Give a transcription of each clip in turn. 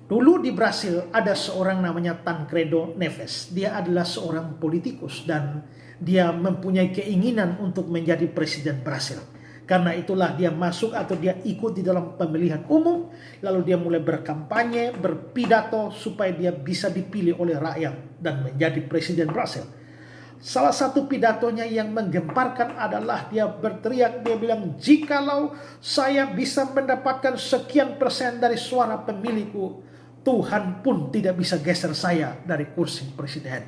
Dulu di Brasil ada seorang namanya Tancredo Neves. Dia adalah seorang politikus dan dia mempunyai keinginan untuk menjadi presiden Brasil. Karena itulah dia masuk atau dia ikut di dalam pemilihan umum, lalu dia mulai berkampanye, berpidato supaya dia bisa dipilih oleh rakyat dan menjadi presiden Brasil. Salah satu pidatonya yang menggemparkan adalah dia berteriak, dia bilang, jikalau saya bisa mendapatkan sekian persen dari suara pemilihku, Tuhan pun tidak bisa geser saya dari kursi presiden.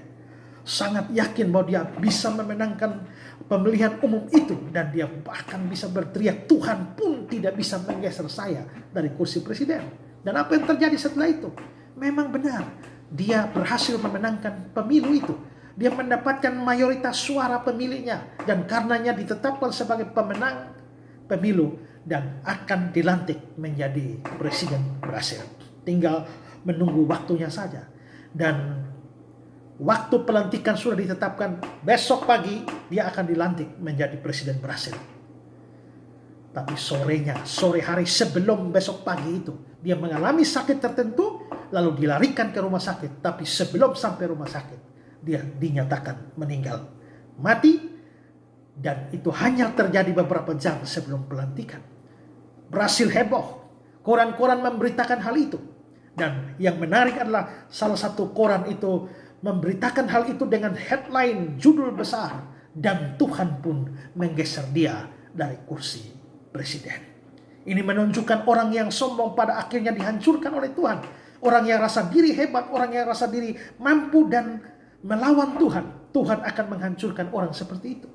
Sangat yakin bahwa dia bisa memenangkan pemilihan umum itu. Dan dia bahkan bisa berteriak, Tuhan pun tidak bisa menggeser saya dari kursi presiden. Dan apa yang terjadi setelah itu? Memang benar, dia berhasil memenangkan pemilu itu. Dia mendapatkan mayoritas suara pemilihnya. Dan karenanya ditetapkan sebagai pemenang pemilu. Dan akan dilantik menjadi presiden Brasil. Tinggal menunggu waktunya saja. Dan waktu pelantikan sudah ditetapkan, besok pagi dia akan dilantik menjadi presiden Brasil. Tapi sore hari sebelum besok pagi itu, dia mengalami sakit tertentu, lalu dilarikan ke rumah sakit. Tapi sebelum sampai rumah sakit, dia dinyatakan meninggal, mati. Dan itu hanya terjadi beberapa jam sebelum pelantikan. Brasil heboh, koran-koran memberitakan hal itu. Dan yang menarik adalah salah satu koran itu memberitakan hal itu dengan headline judul besar, dan Tuhan pun menggeser dia dari kursi presiden. Ini menunjukkan orang yang sombong pada akhirnya dihancurkan oleh Tuhan. Orang yang rasa diri hebat, orang yang rasa diri mampu dan melawan Tuhan, Tuhan akan menghancurkan orang seperti itu.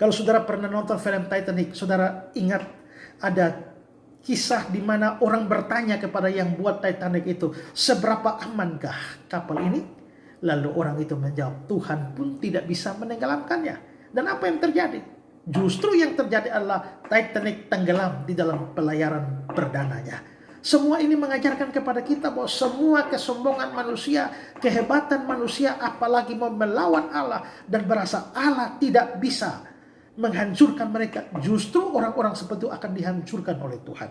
Kalau saudara pernah nonton film Titanic, saudara ingat ada kisah di mana orang bertanya kepada yang buat Titanic itu, seberapa amankah kapal ini? Lalu orang itu menjawab, Tuhan pun tidak bisa menenggelamkannya. Dan apa yang terjadi? Justru yang terjadi adalah Titanic tenggelam di dalam pelayaran perdananya. Semua ini mengajarkan kepada kita bahwa semua kesombongan manusia, kehebatan manusia, apalagi mau melawan Allah dan berasa Allah tidak bisa menghancurkan mereka, justru orang-orang seperti itu akan dihancurkan oleh Tuhan.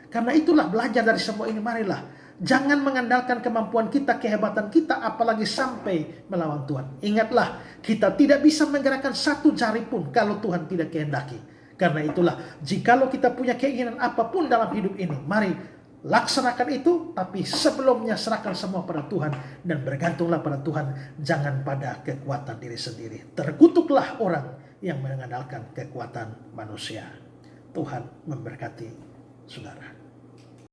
Karena itulah belajar dari semua ini, marilah jangan mengandalkan kemampuan kita, kehebatan kita, apalagi sampai melawan Tuhan. Ingatlah, kita tidak bisa menggerakkan satu jari pun kalau Tuhan tidak kehendaki. Karena itulah, jikalau kita punya keinginan apapun dalam hidup ini, mari laksanakan itu, tapi sebelumnya serahkan semua pada Tuhan dan bergantunglah pada Tuhan, jangan pada kekuatan diri sendiri. Terkutuklah orang yang mengandalkan kekuatan manusia. Tuhan memberkati saudara.